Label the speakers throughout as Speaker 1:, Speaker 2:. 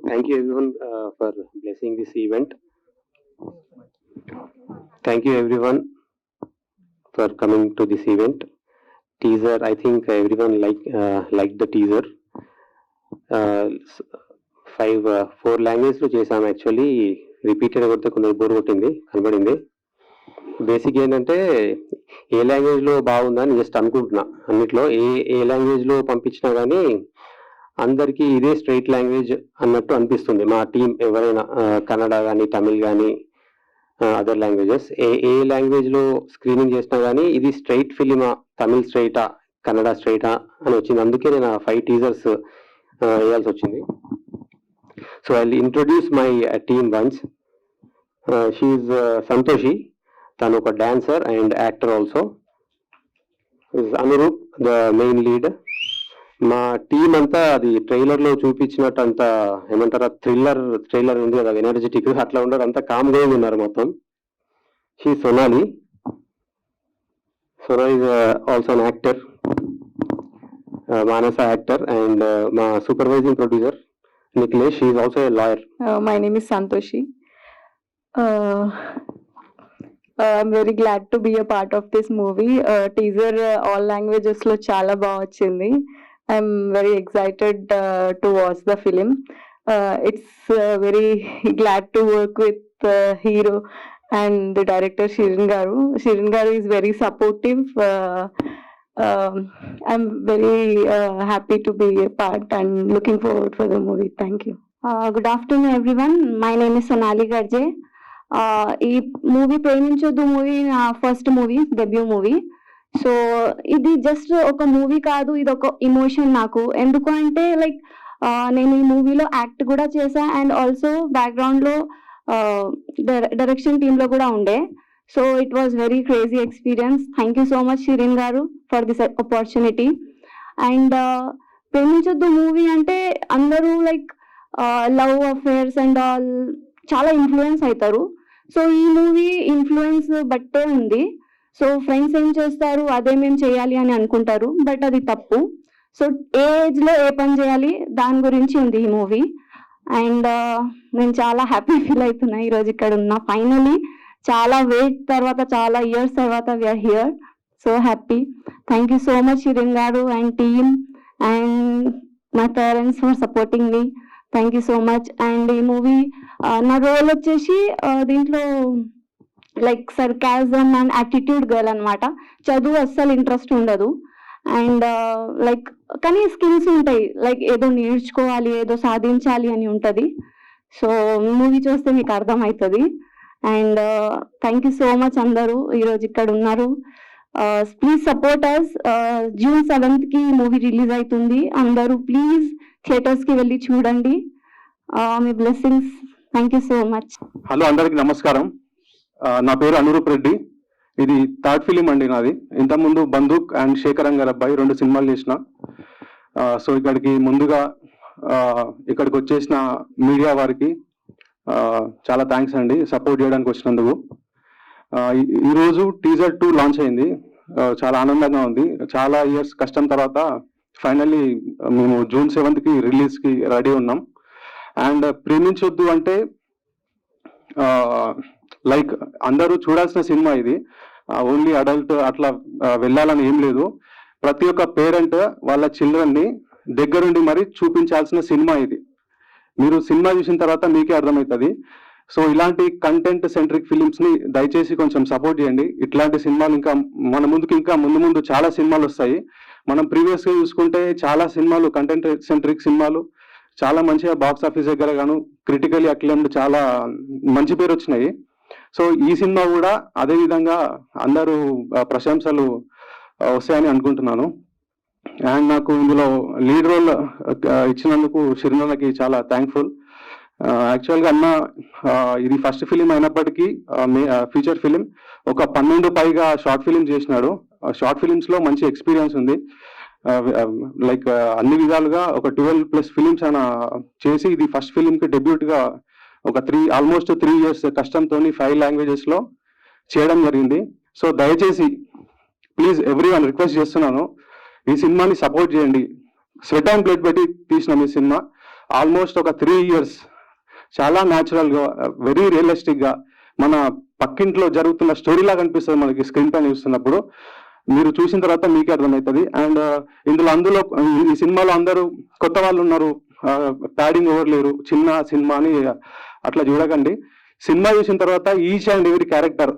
Speaker 1: Thank you everyone for blessing this event. Thank you everyone for coming to this event. Teaser, I think everyone liked the teaser. Four languages లో చేసాం actually. Repeated కొడితే కొంచెం bore కొట్టింది కనబడింది. Basic ఏంటంటే ఏ లాంగ్వేజ్లో బాగుందని just అనుకుంటున్నా. అన్నిట్లో ఏ లాంగ్వేజ్లో పంపించినా కానీ అందరికీ ఇదే స్ట్రైట్ లాంగ్వేజ్ అన్నట్టు అనిపిస్తుంది. మా టీం ఎవరైనా కన్నడ కానీ తమిళ్ కానీ అదర్ లాంగ్వేజెస్ ఏ లాంగ్వేజ్లో స్క్రీనింగ్ చేసినా కానీ ఇది స్ట్రైట్ ఫిలిమా, తమిళ్ స్ట్రైటా, కన్నడ స్ట్రైటా అని వచ్చింది. అందుకే నేను 5 టీజర్స్ వేయాల్సి వచ్చింది. So I introduce my team ones. షీఈ్ సంతోషి, తను ఒక dancer and actor also. Anurup the main lead. మా టీం అంతా అది ట్రైలర్లో చూపించినట్టు అంత ఏమంటారా ట్రైలర్ ఉంది కదా ఎనర్జెటిక్, అట్లా ఉండరు, అంతా కామ్గా ఉన్నారు మొత్తం. She Sonali. Sona is also an actor, Manasa actor. And మా supervising producer Nikhilesh, he is also a lawyer.
Speaker 2: My name is Santoshi. I'm very glad to be a part of this movie. Teaser all languages lo chala baga vachindi. I'm very excited to watch the film. It's very glad to work with hero and the director Shirin Garu. Shirin Garu is very supportive. I'm very happy to be a part and looking forward for the movie. Thank you.
Speaker 3: Good afternoon everyone. My name is Sonali Garje. ఈ movie ప్రేమించొద్దు movie నా first movie, debut movie. So ఇది just ఒక movie కాదు, ఇది ఒక emotion నాకు. ఎందుకు అంటే లైక్ నేను ఈ మూవీలో యాక్ట్ కూడా చేశా అండ్ ఆల్సో బ్యాక్గ్రౌండ్లో డైరెక్షన్ టీంలో కూడా ఉండే. So it was very crazy experience. Thank you so much Shirin Garu for this opportunity. And Preminchoddu movie అంటే అందరూ like love affairs and all చాలా ఇన్ఫ్లుయెన్స్ అవుతారు. సో ఈ మూవీ ఇన్ఫ్లుయెన్స్ బట్టే ఉంది. సో ఫ్రెండ్స్ ఏం చేస్తారు అదే మేము చేయాలి అని అనుకుంటారు, బట్ అది తప్పు. సో ఏ ఏజ్లో ఏ పని చేయాలి దాని గురించి ఉంది ఈ మూవీ. అండ్ నేను చాలా హ్యాపీ ఫీల్ అవుతున్నా ఈరోజు ఇక్కడ ఉన్నా. ఫైనలీ చాలా వెయిట్ తర్వాత, చాలా ఇయర్స్ తర్వాత we're here. So happy. Thank you so much Shirin Garu and team and my parents for supporting me. Thank you so much. And ఈ మూవీ నా రోల్ వచ్చేసి దీంట్లో like sarcasm and attitude girl అనమాట. చదువు అస్సలు interest ఉండదు and like కానీ skills ఉంటాయి, లైక్ ఏదో నేర్చుకోవాలి, ఏదో సాధించాలి అని ఉంటుంది. సో మూవీ చూస్తే మీకు అర్థమవుతుంది. And thank you so much అందరూ ఈరోజు ఇక్కడ ఉన్నారు. Please support us. June 7th movie release అవుతుంది. అందరూ ప్లీజ్ థియేటర్స్కి వెళ్ళి చూడండి. మీ blessings. Thank you so much.
Speaker 4: Hello అందరికి నమస్కారం. నా పేరు అనురూప్ రెడ్డి. ఇది థర్డ్ ఫిలిం అండి నాది. ఇంతకుముందు బందూక్ అండ్ శేఖర్ గారి అబ్బాయి 2 సినిమాలు చేసిన. సో ఇక్కడికి ముందుగా ఇక్కడికి వచ్చేసిన మీడియా వారికి చాలా థ్యాంక్స్ అండి సపోర్ట్ చేయడానికి వచ్చినందుకు. ఈరోజు టీజర్ 2 లాంచ్ అయింది. చాలా ఆనందంగా ఉంది. చాలా ఇయర్స్ కష్టం తర్వాత ఫైనల్లీ మేము June 7th రిలీజ్కి రెడీ ఉన్నాం. అండ్ ప్రేమించొద్దు అంటే లైక్ అందరూ చూడాల్సిన సినిమా ఇది. ఓన్లీ అడల్ట్ అట్లా వెళ్ళాలని ఏం లేదు. ప్రతి ఒక్క పేరెంట్ వాళ్ళ చిల్డ్రన్ని దగ్గరుండి మరి చూపించాల్సిన సినిమా ఇది. మీరు సినిమా చూసిన తర్వాత మీకే అర్థమవుతుంది. సో ఇలాంటి కంటెంట్ సెంట్రిక్ ఫిలిమ్స్ ని దయచేసి కొంచెం సపోర్ట్ చేయండి. ఇట్లాంటి సినిమాలు ఇంకా మన ముందుకు ఇంకా ముందు చాలా సినిమాలు వస్తాయి. మనం ప్రీవియస్ గా చూసుకుంటే చాలా సినిమాలు కంటెంట్ సెంట్రిక్ సినిమాలు చాలా మంచిగా బాక్స్ ఆఫీస్ దగ్గర గాను క్రిటికలీ అక్లెయిమ్డ్ చాలా మంచి పేరు వచ్చినాయి. సో ఈ సినిమా కూడా అదే విధంగా అందరూ ప్రశంసలు వస్తాయని అనుకుంటున్నాను. అండ్ నాకు ఇందులో లీడ్ రోల్ ఇచ్చినందుకు షిరినకి చాలా థ్యాంక్ఫుల్. యాక్చువల్గా అన్న ఇది ఫస్ట్ ఫిలిం అయినప్పటికీ ఫీచర్ ఫిలిం ఒక 12 పైగా షార్ట్ ఫిలిం చేసినాడు. షార్ట్ ఫిలిమ్స్ లో మంచి ఎక్స్పీరియన్స్ ఉంది. లైక్ అన్ని విధాలుగా ఒక 12+ ఫిలిమ్స్ ఆయన చేసి ఇది ఫస్ట్ ఫిలిం కి డెబ్యూట్ గా ఒక ఆల్మోస్ట్ 3 years కష్టంతో 5 languages లో చేయడం జరిగింది. సో దయచేసి ప్లీజ్ ఎవ్రీవన్ రిక్వెస్ట్ చేస్తున్నాను, ఈ సినిమాని సపోర్ట్ చేయండి. స్వెట్ అండ్ బ్లడ్ పెట్టి తీసిన మీ సినిమా ఆల్మోస్ట్ ఒక 3 years చాలా న్యాచురల్గా వెరీ రియలిస్టిక్గా మన పక్కింట్లో జరుగుతున్న స్టోరీ లాగా అనిపిస్తుంది మనకి స్క్రీన్ పైన చూస్తున్నప్పుడు. మీరు చూసిన తర్వాత మీకే అర్థమవుతుంది. అండ్ అందులో ఈ సినిమాలో అందరూ కొత్త వాళ్ళు ఉన్నారు, ప్యాడింగ్ ఎవరు లేరు, చిన్న సినిమా అని అట్లా చూడకండి. సినిమా చూసిన తర్వాత ఈచ్ అండ్ ఎవరీ క్యారెక్టర్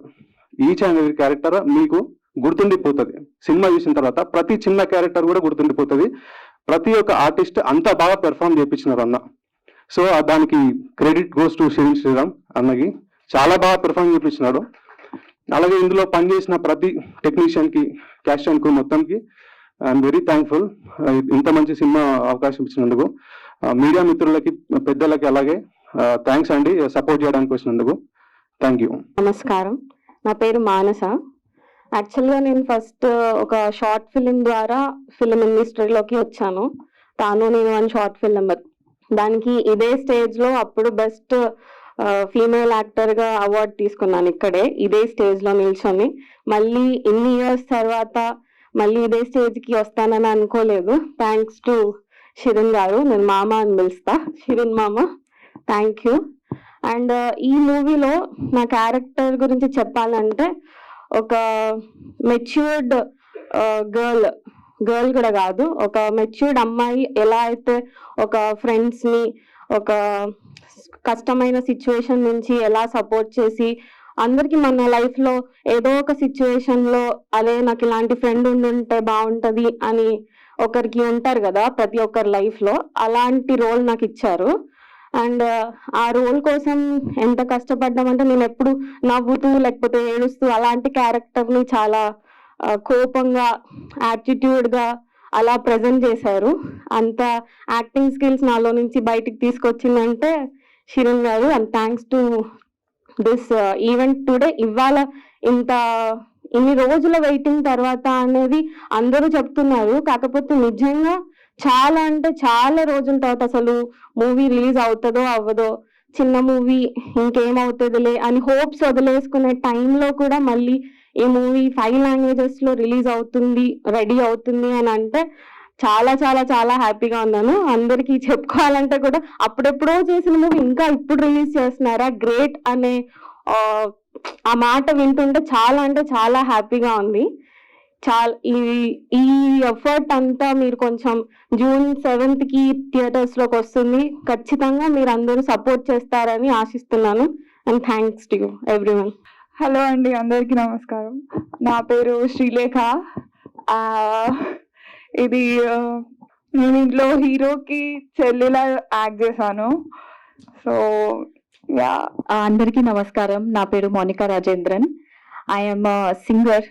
Speaker 4: మీకు గుర్తుండిపోతుంది. సినిమా చూసిన తర్వాత ప్రతి చిన్న క్యారెక్టర్ కూడా గుర్తుండిపోతుంది. ప్రతి ఒక్క ఆర్టిస్ట్ అంత బాగా పెర్ఫామ్ చేయించినారు అన్న. సో దానికి క్రెడిట్ గోస్ టు శ్రీరామ్ అన్నకి. చాలా బాగా పెర్ఫామ్ చేయించినాడు. అలాగే ఇందులో పనిచేసిన ప్రతి టెక్నీషియన్ కి, క్యాస్ట్ అండ్ క్రూ మొత్తంకి ఐఎమ్ వెరీ థ్యాంక్ఫుల్ ఇంత మంచి సినిమా అవకాశం ఇచ్చినందుకు. మీడియా మిత్రులకి, పెద్దలకి అలాగే థ్యాంక్స్ అండి సపోర్ట్ చేయడానికి వచ్చినందుకు. Thank you.
Speaker 3: నమస్కారం, నా పేరు మానస. యాక్చువల్గా నేను ఫస్ట్ ఒక షార్ట్ ఫిలిం ద్వారా ఫిలిం ఇండస్ట్రీలోకి వచ్చాను. తాను నేను అని షార్ట్ ఫిలిం, దానికి ఇదే స్టేజ్లో అప్పుడు బెస్ట్ ఫీమేల్ యాక్టర్గా అవార్డు తీసుకున్నాను. ఇక్కడే ఇదే స్టేజ్లో నిల్చొని మళ్ళీ ఇన్ని ఇయర్స్ తర్వాత మళ్ళీ ఇదే స్టేజ్కి వస్తానని అనుకోలేదు. థ్యాంక్స్ టు షిరిన్ గారు. నేను మామ అని పిలుస్తా, షిరిన్ మామ. Thank you. అండ్ ఈ మూవీలో నా క్యారెక్టర్ గురించి చెప్పాలంటే ఒక మెచ్యూర్డ్ గర్ల్ కూడా కాదు, ఒక మెచ్యూర్డ్ అమ్మాయి ఎలా అయితే ఒక ఫ్రెండ్స్ని ఒక కష్టమైన సిచ్యువేషన్ నుంచి ఎలా సపోర్ట్ చేసి అందరికి మన లైఫ్లో ఏదో ఒక సిచ్యువేషన్లో అదే నాకు ఇలాంటి ఫ్రెండ్ ఉండుంటే బాగుంటుంది అని ఒకరికి ఉంటారు కదా ప్రతి ఒక్కరి లైఫ్లో, అలాంటి రోల్ నాకు ఇచ్చారు. అండ్ ఆ రోల్ కోసం ఎంత కష్టపడ్డామంటే నేను ఎప్పుడు నవ్వుతూ లేకపోతే ఏడుస్తూ అలాంటి క్యారెక్టర్ని చాలా కోపంగా, యాటిట్యూడ్గా అలా ప్రజెంట్ చేశారు. అంత యాక్టింగ్ స్కిల్స్ నాలో నుంచి బయటికి తీసుకొచ్చిందంటే షిరిన్ గారు. And thanks to this event today. ఇవాళ ఇన్ని రోజుల వెయిటింగ్ తర్వాత అనేది అందరూ చెప్తున్నారు, కాకపోతే నిజంగా చాలా అంటే చాలా రోజుల తర్వాత అసలు మూవీ రిలీజ్ అవుతుందో అవ్వదో, చిన్న మూవీ ఇంకేమవుతుందిలే అని హోప్స్ వదిలేసుకునే టైంలో కూడా మళ్ళీ ఈ మూవీ 5 లాంగ్వేజెస్లో రిలీజ్ అవుతుంది, రెడీ అవుతుంది అని అంటే చాలా చాలా చాలా హ్యాపీగా ఉన్నాను. అందరికీ చెప్పుకోవాలంటే కూడా అప్పుడెప్పుడో చేసిన మూవీ ఇంకా ఇప్పుడు రిలీజ్ చేస్తున్నారా, గ్రేట్ అనే ఆ మాట వింటుంటే చాలా అంటే చాలా హ్యాపీగా ఉంది. ఈ ఎఫర్ట్ అంతా మీరు కొంచెం June 7th థియేటర్స్లోకి వస్తుంది. ఖచ్చితంగా మీరు అందరూ సపోర్ట్ చేస్తారని ఆశిస్తున్నాను. And thanks to you everyone.
Speaker 2: Hello అండి, అందరికీ నమస్కారం. నా పేరు శ్రీలేఖ. ఇది నేను ఇంట్లో హీరోకి చెల్లిలా యాక్ట్ చేశాను. సో యా, అందరికీ నమస్కారం. నా పేరు Monica Rajendran. I'm singer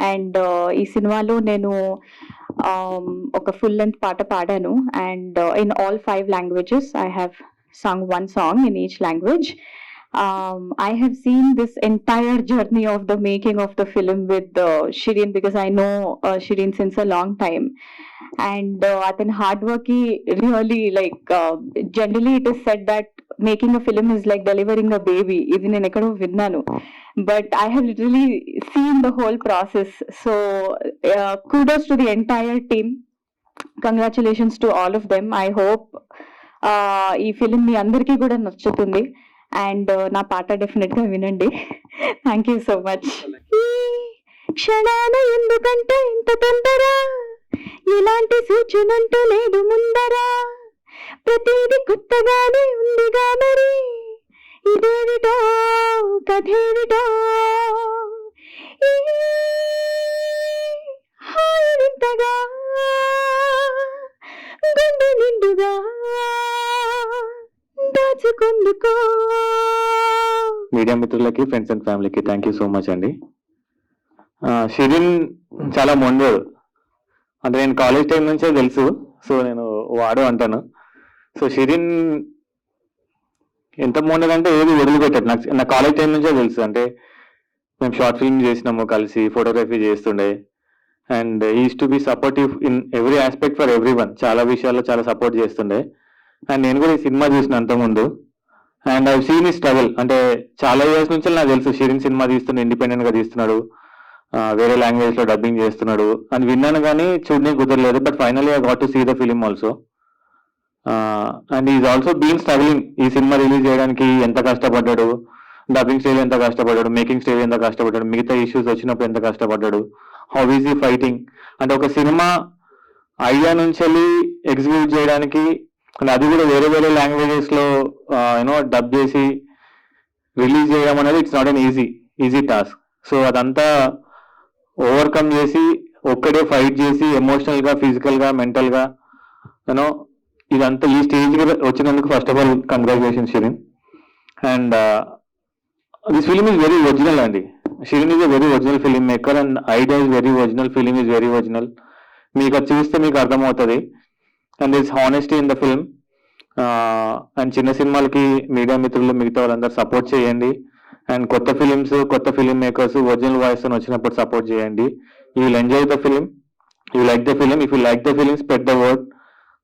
Speaker 2: and ఈ సినిమాలో నేను ఒక ఫుల్ లెంత్ పాట పాడాను. And in all 5 languages I have sung one song in each language. I have seen this entire journey of the making of the film with Shirin, because I know Shirin since a long time. And athan hard work really, like generally it is said that making a film is like delivering a baby. Idi nenu ekkado vinnanu, but I have literally seen the whole process. So kudos to the entire team. Congratulations to all of them. I hope ఈ film మీ అందరికీ కూడా నచ్చుతుంది. And నా పాట definite గా వినండి. Thank you so much. క్షణాన ఎందుకంటే ఇంత తొందర, ఇలాంటి సూచనంటూ లేదు ముందరా, ప్రతిది కొత్తగానే ఉందిగా మరి, ఇదేమిటో కథేమిటో, హాయి వింతగా గుండె నిండుగా దాచుకుందుకో.
Speaker 5: మీడియా మిత్రులకి, ఫ్రెండ్స్ అండ్ ఫ్యామిలీకి థ్యాంక్ యూ సో మచ్ అండి. షిరిన్ చాలా మొండోడు, అంటే నేను కాలేజ్ టైం నుంచే తెలుసు, సో నేను వాడు అంటాను. సో షిరిన్ ఎంత మొండదంటే ఏది వదిలిపెట్టాడు. నా కాలేజ్ టైం నుంచే తెలుసు. అంటే మేము షార్ట్ ఫిల్మ్ చేసినాము కలిసి, ఫోటోగ్రఫీ చేస్తుండే. And is to be supportive in every aspect for every one. చాలా విషయాల్లో చాలా సపోర్ట్ చేస్తుండే. అండ్ నేను కూడా ఈ సినిమా చూసిన అంతకుముందు. అండ్ ఐ సీన్ ఈ స్ట్రగుల్. అంటే చాలా ఇయర్స్ నుంచి నాకు తెలుసు షిరిన్ సినిమా తీస్తున్నాడు, ఇండిపెండెంట్ గా తీస్తున్నాడు, వేరే లాంగ్వేజ్ లో డబ్బింగ్ చేస్తున్నాడు అని విన్నాను, కానీ చూడడానికి కుదరలేదు. But finally I got to see the film also. And is also been struggling. ఈ సినిమా రిలీజ్ చేయడానికి ఎంత కష్టపడ్డాడు, డబ్బింగ్ స్టేజ్ ఎంత కష్టపడ్డాడు, మేకింగ్ స్టేజ్ ఎంత కష్టపడ్డాడు, మిగతా ఇష్యూస్ వచ్చినప్పుడు ఎంత కష్టపడ్డాడు, హౌ ఈజ్ ఈ ఫైటింగ్. అంటే ఒక సినిమా ఐడియా నుంచి వెళ్ళి ఎగ్జిక్యూట్ చేయడానికి, అండ్ అది కూడా వేరే వేరే లాంగ్వేజెస్ లో డబ్ చేసి రిలీజ్ చేయడం అనేది it's not an easy task. So అదంతా ఓవర్కమ్ చేసి ఒక్కడే ఫైట్ చేసి ఎమోషనల్ గా, ఫిజికల్ గా, మెంటల్ గా ఇదంతా ఈ స్టేజ్ వచ్చినందుకు first of all congratulation Shirin. And this film is very original అండి. Shirin is a very original film maker and idea is very original, film is very original. మీకు అది చూస్తే మీకు అర్థమవుతుంది. And this honesty in the film. And చిన్న సినిమాలకి media మిత్రులు మిగతా వాళ్ళందరూ సపోర్ట్ చేయండి. అండ్ కొత్త ఫిలిమ్స్, కొత్త ఫిలిం మేకర్స్ ఒరిజినల్ వాయిస్ తో వచ్చినప్పుడు సపోర్ట్ చేయండి. You will enjoy the film, you like the film. If you like the film, spread the word.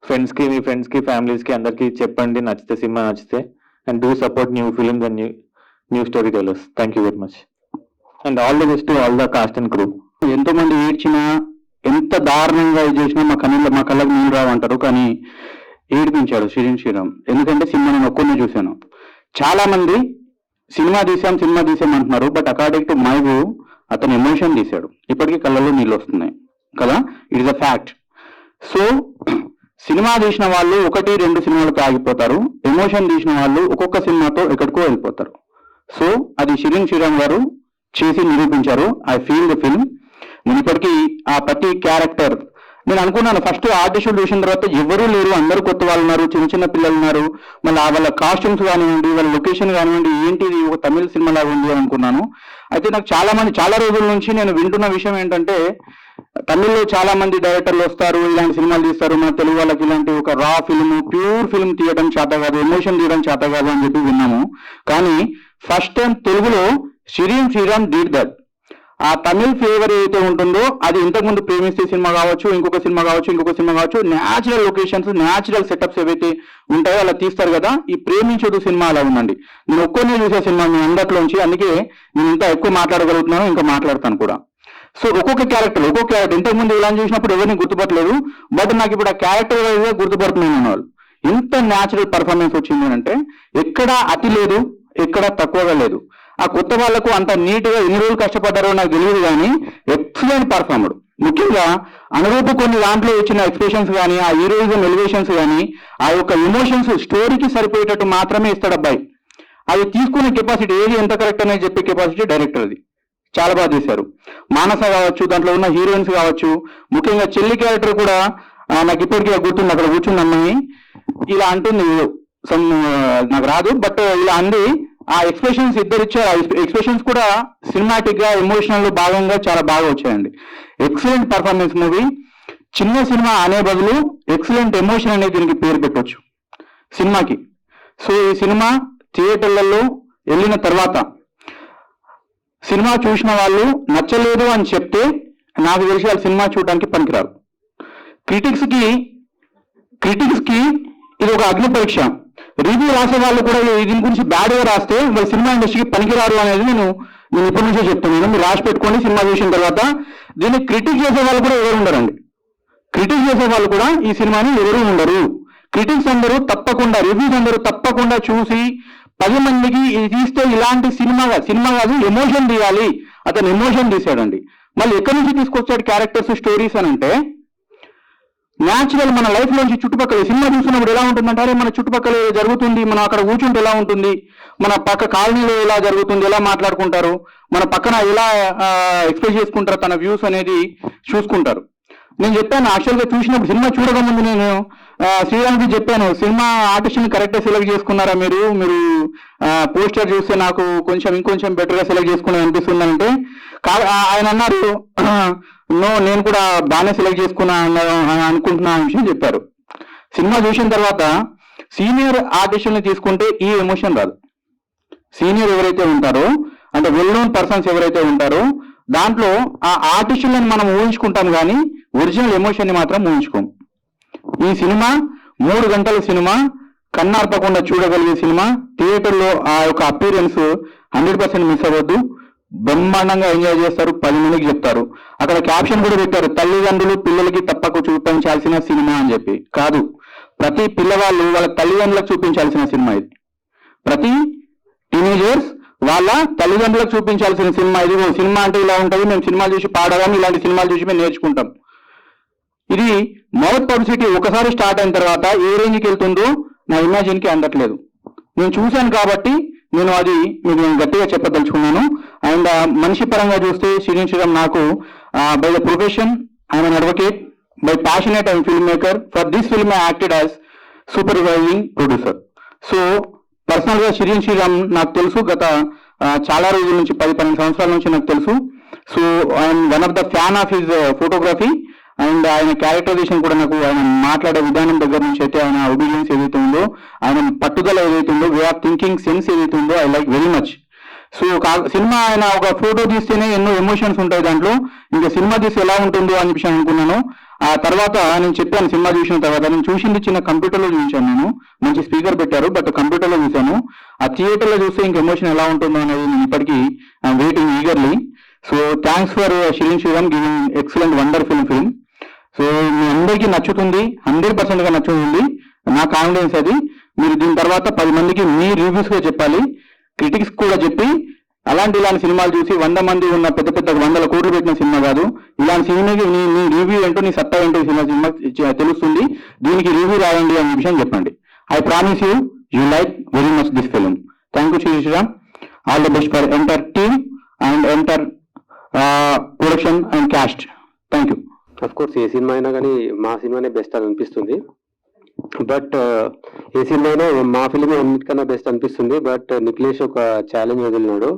Speaker 5: Friends కి, మీ ఫ్రెండ్స్ కి, ఫ్యామిలీస్ కి అందరికి చెప్పండి నచ్చితే, సినిమా నచ్చితే. And do support new films and new story tellers. Thank you very much. And all the best to all the cost and crew.
Speaker 6: ఎంతో మంది ఏడ్చినా, ఎంత దారుణంగా ఇది చేసినా మా కళ్ళకు నీళ్ళు రావంటారు, కానీ ఏడిపించాడు శ్రీరామ్. ఎందుకంటే సినిమా నేను ఒక్కరిని చూశాను. చాలా మంది సినిమా తీసాం అంటున్నారు, but according to my view అతను ఎమోషన్ తీశాడు. ఇప్పటికీ కళ్ళల్లో నీళ్ళు వస్తున్నాయి కదా, it is a fact. So cinema తీసిన వాళ్ళు 1-2 సినిమాలతో ఆగిపోతారు, ఎమోషన్ తీసిన వాళ్ళు ఒక్కొక్క సినిమాతో ఎక్కడికో వెళ్ళిపోతారు. సో అది శ్రీరామ్ గారు చేసి నిరూపించారు. I feel the film. నేను ఇప్పటికీ ఆ ప్రతి క్యారెక్టర్ నేను అనుకున్నాను, ఫస్ట్ ఆర్టిస్టులు చూసిన తర్వాత ఎవరూ లేరు, అందరూ కొత్త వాళ్ళు ఉన్నారు, చిన్న పిల్లలు ఉన్నారు, మళ్ళీ వాళ్ళ కాస్ట్యూమ్స్ కానివ్వండి, వాళ్ళ లొకేషన్ కానివ్వండి, ఏంటిది ఒక తమిళ సినిమా లాగా ఉంది అని అనుకున్నాను. అయితే నాకు చాలా రోజుల నుంచి నేను వింటున్న విషయం ఏంటంటే, తమిళ్లో చాలా మంది డైరెక్టర్లు వస్తారు, ఇలాంటి సినిమాలు తీస్తారు, మన తెలుగు వాళ్ళకి ఇలాంటి ఒక రా ఫిల్మ్, ప్యూర్ ఫిల్మ్ తీయడం చేత కాదు, ఎమోషన్ తీయడం చేత కాదు అని చెప్పి విన్నాము. కానీ ఫస్ట్ టైం తెలుగులో శ్రీరామ్ డిడ్ దట్. ఆ తమిళ్ ఫ్లేవర్ ఏదైతే ఉంటుందో అది ఇంతకుముందు ప్రేమిస్తే సినిమా కావచ్చు, ఇంకొక సినిమా కావచ్చు, న్యాచురల్ లొకేషన్స్, న్యాచురల్ సెటప్స్ ఏవైతే ఉంటాయో అలా తీస్తారు కదా. ఈ ప్రేమించదు సినిమా అలా ఉందండి. నేను ఒక్కనే చూసే సినిమా మీ అందట్లోంచి, అందుకే నేను ఇంకా ఎక్కువ మాట్లాడగలుగుతున్నాను, ఇంకా మాట్లాడతాను కూడా. సో ఒక్కొక్క క్యారెక్టర్ ఇంతకుముందు ఇలా చూసినప్పుడు ఎవరిని గుర్తుపట్టలేదు, బట్ నాకు ఇప్పుడు ఆ క్యారెక్టర్ వైజ్గా గుర్తుపడుతున్నాను అన్న వాళ్ళు. ఎంత న్యాచురల్ పర్ఫార్మెన్స్ వచ్చింది అంటే ఎక్కడ అతి లేదు, ఎక్కడ తక్కువగా లేదు. ఆ కొత్త వాళ్లకు అంత నీట్ గా ఎన్ని రోజులు కష్టపడ్డారో నాకు తెలియదు, కానీ ఎక్సలెంట్ పర్ఫార్మర్. ముఖ్యంగా అనురూపు కొన్ని దాంట్లో వచ్చిన ఎక్స్ప్రెషన్స్ కానీ, ఆ హీరోయిజం ఎలివేషన్స్ కానీ, ఆ యొక్క ఎమోషన్స్ స్టోరీకి సరిపోయేటట్టు మాత్రమే ఇస్తాడు అబ్బాయి. అది తీసుకునే కెపాసిటీ, ఏది ఎంత కరెక్ట్ అనేది చెప్పే కెపాసిటీ డైరెక్టర్ది. చాలా బాగా చేశారు. మానస కావచ్చు, దాంట్లో ఉన్న హీరోయిన్స్ కావచ్చు, ముఖ్యంగా చెల్లి క్యారెక్టర్ కూడా నాకు ఇప్పటికీ గుర్తుంది. అక్కడ కూర్చున్న అమ్మాయి ఇలా అంటుంది, నాకు రాదు, బట్ ఇలా అంది. ఆ ఎక్స్ప్రెషన్స్ ఇద్దరిచ్చే ఎక్స్ప్రెషన్స్ కూడా సినిమాటిక్ గా, ఎమోషనల్ భాగంగా చాలా బాగా వచ్చాయండి. Excellent performance movie. చిన్న సినిమా అనే బదులు ఎక్సలెంట్ ఎమోషన్ అనేది దీనికి పేరు పెట్టవచ్చు సినిమాకి. సో ఈ సినిమా థియేటర్లలో వెళ్ళిన తర్వాత సినిమా చూసిన వాళ్ళు నచ్చలేదు అని చెప్తే నాకు తెలిసి వాళ్ళ సినిమా చూడడానికి పనికిరారు. క్రిటిక్స్ కి ఇది ఒక అగ్ని పరీక్ష. రివ్యూ రాసే వాళ్ళు కూడా దీని గురించి బ్యాడ్గా రాస్తే వాళ్ళ సినిమా ఇండస్ట్రీకి పనికిరారు అనేది నేను ఇప్పటి నుంచే చెప్తున్నాను. మీరు రాసి పెట్టుకోండి. సినిమా చూసిన తర్వాత దీన్ని క్రిటిక్ చేసే వాళ్ళు కూడా ఎవరు ఉండరండి. క్రిటిక్ చేసే వాళ్ళు కూడా ఈ సినిమాని ఎవరు ఉండరు. క్రిటిక్స్ అందరూ తప్పకుండా, రివ్యూస్ అందరూ తప్పకుండా చూసి 10 మందికి ఇది తీస్తే ఇలాంటి సినిమా కాదు, ఎమోషన్ తీయాలి, అతను ఎమోషన్ తీసాడండి. మళ్ళీ ఎక్కడి నుంచి తీసుకొచ్చాడు క్యారెక్టర్స్, స్టోరీస్ అని అంటే న్యాచురల్ మన లైఫ్ లోంచి చుట్టుపక్కల సినిమా చూసినప్పుడు ఎలా ఉంటుందంటే, అరే మన చుట్టుపక్కల జరుగుతుంది, మనం అక్కడ కూర్చుంటే ఎలా ఉంటుంది, మన పక్క కాలనీలో ఎలా జరుగుతుంది, ఎలా మాట్లాడుకుంటారు, మన పక్కన ఎలా ఎక్స్ప్రెస్ చేసుకుంటారు తన వ్యూస్ అనేది చూసుకుంటారు. నేను చెప్పాను యాక్చువల్గా చూసినప్పుడు, సినిమా చూడకముందు నేను శ్రీరామ్కి చెప్పాను, సినిమా ఆర్టిస్ట్ని కరెక్ట్గా సెలెక్ట్ చేసుకున్నారా మీరు పోస్టర్ చూస్తే నాకు ఇంకొంచెం బెటర్గా సెలెక్ట్ చేసుకుని అనిపిస్తుంది అంటే, ఆయన అన్నారు నో నేను కూడా బాగానే సెలెక్ట్ చేసుకున్నా అనుకుంటున్నా విషయం చెప్పారు. సినిమా చూసిన తర్వాత సీనియర్ ఆర్టిస్టుల్ని తీసుకుంటే ఈ ఎమోషన్ రాదు. సీనియర్ ఎవరైతే ఉంటారో, అంటే వెల్ నోన్ పర్సన్స్ ఎవరైతే ఉంటారో, దాంట్లో ఆ ఆర్టిస్టులను మనం ఊహించుకుంటాం, కానీ ఒరిజినల్ ఎమోషన్ ని మాత్రం ఊహించుకోం. ఈ సినిమా 3 గంటల సినిమా, కన్నార్పకుండా చూడగలిగే సినిమా. థియేటర్లో ఆ యొక్క అపీరెన్స్ 100% మిస్ అవ్వద్దు. బ్రహ్మాండంగా ఎంజాయ్ చేస్తారు, 10 మందికి చెప్తారు. అక్కడ క్యాప్షన్ కూడా పెట్టారు, తల్లిదండ్రులు పిల్లలకి తప్పక చూపించాల్సిన సినిమా అని చెప్పి. కాదు, ప్రతి పిల్లవాళ్ళు వాళ్ళ తల్లిదండ్రులకు చూపించాల్సిన సినిమా ఇది. ప్రతి టీనేజర్స్ వాళ్ళ తల్లిదండ్రులకు చూపించాల్సిన సినిమా ఇది. సినిమా అంటే ఇలా ఉంటుంది, మేము సినిమాలు చూసి పాడగానే ఇలాంటి సినిమాలు చూసి మేము నేర్చుకుంటాం. ఇది మౌత్ పబ్లిసిటీ ఒకసారి స్టార్ట్ అయిన తర్వాత ఏ రేంజ్కి వెళ్తుందో నా ఇమాజిన్కి అందట్లేదు. నేను చూశాను కాబట్టి నేను అది మీకు నేను గట్టిగా చెప్పదలుచుకున్నాను. అండ్ మనిషి పరంగా చూస్తే శ్రీనివాస్ శ్రీరామ్ నాకు by the profession I'm an advocate, by passionate I'm film maker. For this film I acted as supervising producer. So personal గా శ్రీనివాస్ శ్రీరామ్ నాకు తెలుసు, గత చాలా రోజుల నుంచి 10-12 సంవత్సరాల నుంచి నాకు తెలుసు. So I'm one of the fan of his photography and ఆయన క్యారెక్టరైజేషన్ కూడా నాకు, ఆయన మాట్లాడే విధానం దగ్గర నుంచి అయితే ఆయన ఒబీడియన్స్ ఏదైతే ఉందో, ఆయన పట్టుదల ఏదైతే ఉందో, వే ఆఫ్ థింకింగ్ సెన్స్ ఏదైతే ఉందో I like very much. So cinema ఆయన ఒక ఫోటో తీస్తేనే ఎన్నో ఎమోషన్స్ ఉంటాయి దాంట్లో, ఇంకా సినిమా తీస్తే ఎలా ఉంటుందో అని చెప్పి అనుకున్నాను. ఆ తర్వాత నేను చెప్పాను సినిమా చూసిన తర్వాత, నేను చూసింది చిన్న కంప్యూటర్లో చూసాను, నేను మంచి స్పీకర్ పెట్టారు బట్ కంప్యూటర్లో చూశాను. ఆ థియేటర్లో చూస్తే ఇంకా ఎమోషన్ ఎలా ఉంటుందో అనేది నేను ఇప్పటికీ I'm waiting eagerly. So thanks for Srinivas Sriram giving excellent wonderful film. So మీ అందరికీ నచ్చుతుంది, 100% గా నచ్చుతుంది, నా కాన్ఫిడెన్స్ అది. మీరు దీని తర్వాత 10 మందికి మీ రివ్యూస్ గా చెప్పాలి, క్రిటిక్స్ కూడా చెప్పి, ఇలాంటి సినిమాలు చూసి 100 మంది ఉన్న పెద్ద పెద్ద 100 కోట్లు పెట్టిన సినిమా కాదు, ఇలాంటి సినిమాకి నీ రివ్యూ ఏంటో, నీ సత్తా ఏంటో సినిమా తెలుస్తుంది, దీనికి రివ్యూ రాయండి అనే విషయం చెప్పండి. I promise you like very much this film. Thank you Sriram. All the best for entire team and entire production and cast. Thank you.
Speaker 1: Of course ఏ సినిమా అయినా కానీ మా సినిమానే బెస్ట్ అని అనిపిస్తుంది. బట్ ఏ సినిమా అయినా మా ఫిలిం అన్నిటికన్నా బెస్ట్ అనిపిస్తుంది. బట్ నిఖిలేష్ ఒక ఛాలెంజ్ వదిలినాడు,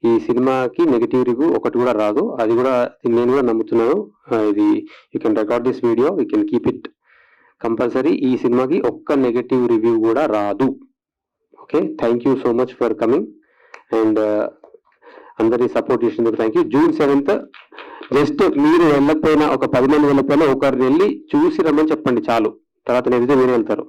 Speaker 1: ఈ సినిమాకి నెగిటివ్ రివ్యూ ఒకటి కూడా రాదు. అది కూడా నేను కూడా నమ్ముతున్నాను. ఇది you can record this video, you can keep it compulsory. ఈ సినిమాకి ఒక్క నెగిటివ్ రివ్యూ కూడా రాదు. Okay, thank you so much for coming and అందరినీ సపోర్ట్ చేసినందుకు thank you. June 7th just మీరు వెళ్ళకపోయినా, ఒక 10 మంది వెళ్ళకపోయినా ఒకరు వెళ్ళి చూసి రమ్మని చెప్పండి చాలు. తర్వాత నెక్స్ట్ డే మీరే వెళ్తారు.